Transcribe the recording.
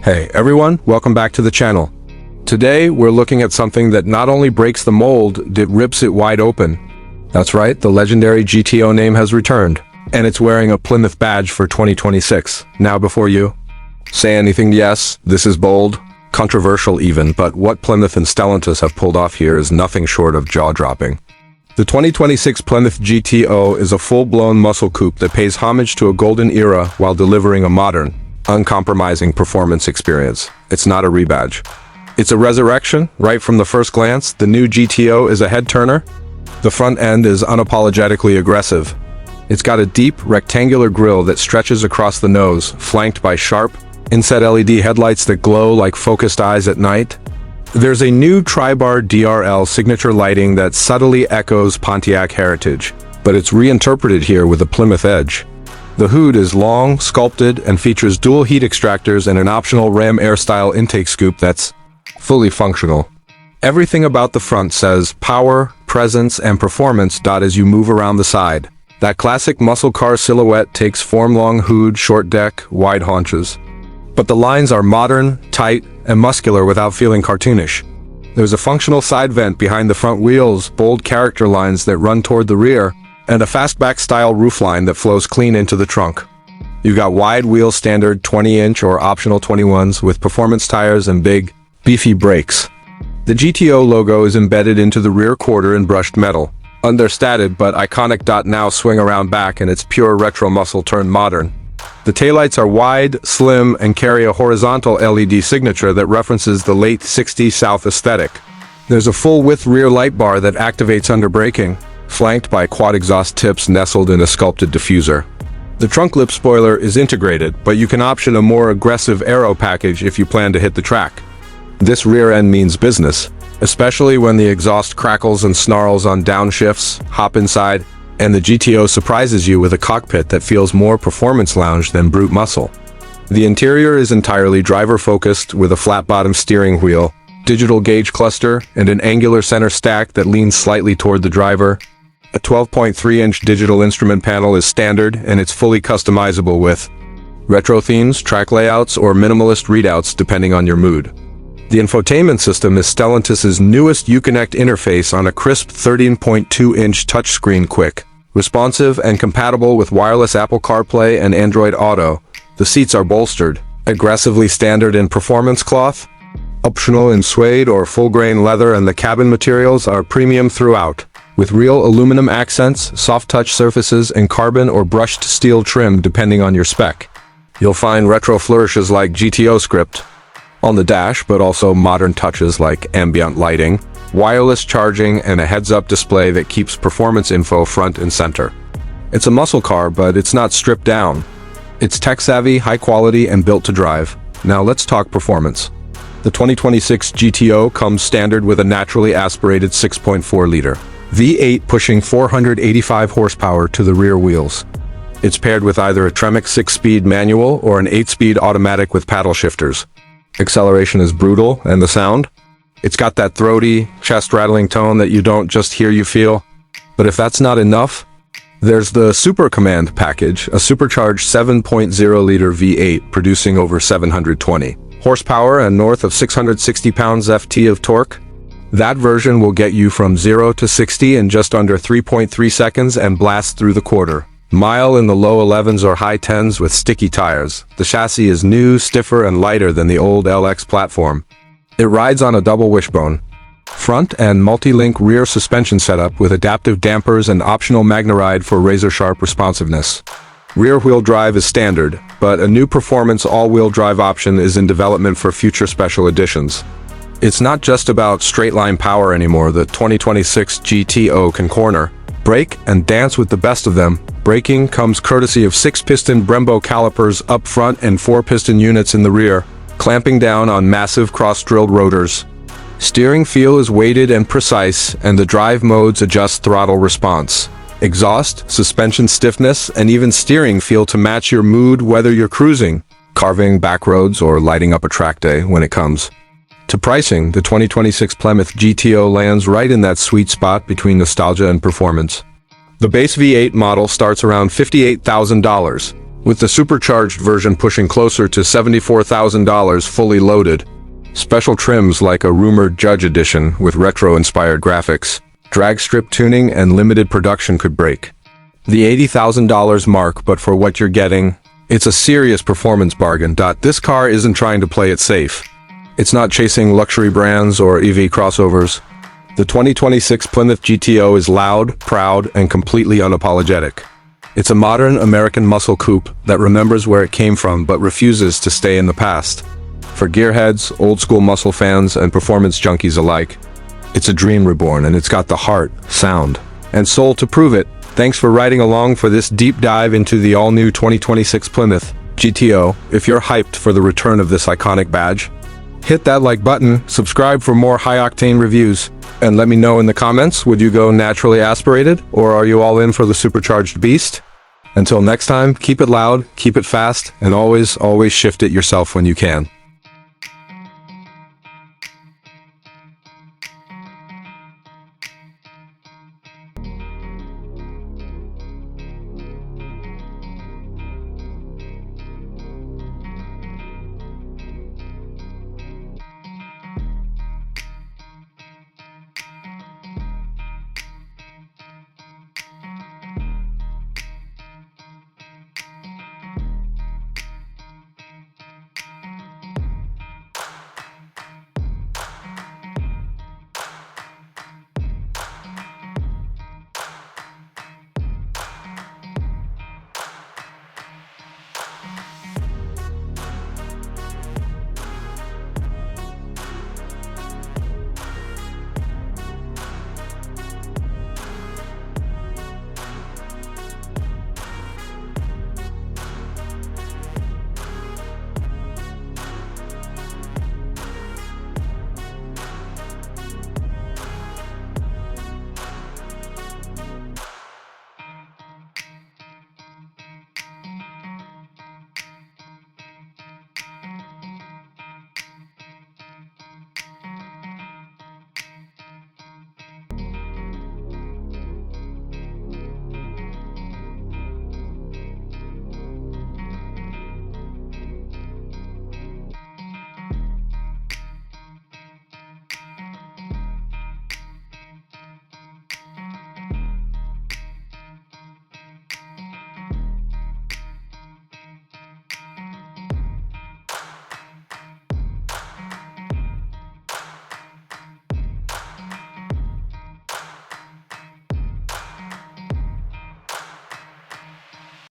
Hey everyone, welcome back to the channel. Today we're looking at something that not only breaks the mold, it rips it wide open. That's right, the legendary GTO name has returned, and it's wearing a Plymouth badge for 2026. Now before you say anything, yes, this is bold, controversial even, but what Plymouth and Stellantis have pulled off here is nothing short of jaw-dropping. The 2026 Plymouth GTO is a full-blown muscle coupe that pays homage to a golden era while delivering a modern, uncompromising performance experience. It's not a rebadge. It's a resurrection, right from the first glance. The new GTO is a head-turner. The front end is unapologetically aggressive. It's got a deep, rectangular grille that stretches across the nose, flanked by sharp, inset LED headlights that glow like focused eyes at night. There's a new tri-bar DRL signature lighting that subtly echoes Pontiac heritage, but it's reinterpreted here with a Plymouth edge. The hood is long, sculpted, and features dual heat extractors and an optional ram air-style intake scoop that's fully functional. Everything about the front says power, presence, and performance as you move around the side. That classic muscle car silhouette takes form: long hood, short deck, wide haunches. But the lines are modern, tight, and muscular without feeling cartoonish. There's a functional side vent behind the front wheels, bold character lines that run toward the rear, and a fastback-style roofline that flows clean into the trunk. You've got wide wheel standard 20-inch or optional 21s with performance tires and big, beefy brakes. The GTO logo is embedded into the rear quarter in brushed metal. Understated but iconic. Now swing around back and it's pure retro muscle turned modern. The taillights are wide, slim, and carry a horizontal LED signature that references the late 60s South aesthetic. There's a full-width rear light bar that activates under braking, flanked by quad exhaust tips nestled in a sculpted diffuser. The trunk lip spoiler is integrated, but you can option a more aggressive aero package if you plan to hit the track. This rear end means business, especially when the exhaust crackles and snarls on downshifts. Hop inside, and the GTO surprises you with a cockpit that feels more performance lounge than brute muscle. The interior is entirely driver-focused with a flat-bottom steering wheel, digital gauge cluster, and an angular center stack that leans slightly toward the driver. A 12.3-inch digital instrument panel is standard, and it's fully customizable with retro themes, track layouts, or minimalist readouts depending on your mood. The infotainment system is Stellantis' newest Uconnect interface on a crisp 13.2-inch touchscreen, quick, responsive, and compatible with wireless Apple CarPlay and Android Auto. The seats are bolstered, aggressively standard in performance cloth, optional in suede or full-grain leather, and the cabin materials are premium throughout, with real aluminum accents, soft-touch surfaces, and carbon or brushed steel trim depending on your spec. You'll find retro flourishes like GTO script on the dash, but also modern touches like ambient lighting, wireless charging, and a heads-up display that keeps performance info front and center. It's a muscle car, but it's not stripped down. It's tech-savvy, high-quality, and built to drive. Now let's talk performance. The 2026 GTO comes standard with a naturally aspirated 6.4-liter V8 pushing 485 horsepower to the rear wheels. It's paired with either a Tremec 6-speed manual or an 8-speed automatic with paddle shifters. Acceleration is brutal, and the sound? It's got that throaty, chest-rattling tone that you don't just hear, you feel. But if that's not enough, there's the Super Command package, a supercharged 7.0-liter V8 producing over 720 horsepower and north of 660 pounds-ft of torque. That version will get you from 0 to 60 in just under 3.3 seconds and blast through the quarter-mile in the low 11s or high 10s with sticky tires. The chassis is new, stiffer, and lighter than the old LX platform. It rides on a double wishbone front and multi-link rear suspension setup with adaptive dampers and optional MagneRide for razor-sharp responsiveness. Rear-wheel drive is standard, but a new performance all-wheel drive option is in development for future special editions. It's not just about straight-line power anymore. The 2026 GTO can corner, brake, and dance with the best of them. Braking comes courtesy of 6-piston Brembo calipers up front and 4-piston units in the rear, clamping down on massive cross-drilled rotors. Steering feel is weighted and precise, and the drive modes adjust throttle response, exhaust, suspension stiffness, and even steering feel to match your mood, whether you're cruising, carving back roads, or lighting up a track day. When it comes to pricing, the 2026 Plymouth GTO lands right in that sweet spot between nostalgia and performance. The base V8 model starts around $58,000, with the supercharged version pushing closer to $74,000 fully loaded. Special trims like a rumored Judge Edition with retro-inspired graphics, drag strip tuning, and limited production could break the $80,000 mark, but for what you're getting, it's a serious performance bargain. This car isn't trying to play it safe. It's not chasing luxury brands or EV crossovers. The 2026 Plymouth GTO is loud, proud, and completely unapologetic. It's a modern American muscle coupe that remembers where it came from but refuses to stay in the past. For gearheads, old-school muscle fans, and performance junkies alike, it's a dream reborn, and it's got the heart, sound, and soul to prove it. Thanks for riding along for this deep dive into the all-new 2026 Plymouth GTO. If you're hyped for the return of this iconic badge, hit that like button, subscribe for more high-octane reviews, and let me know in the comments, would you go naturally aspirated, or are you all in for the supercharged beast? Until next time, keep it loud, keep it fast, and always shift it yourself when you can.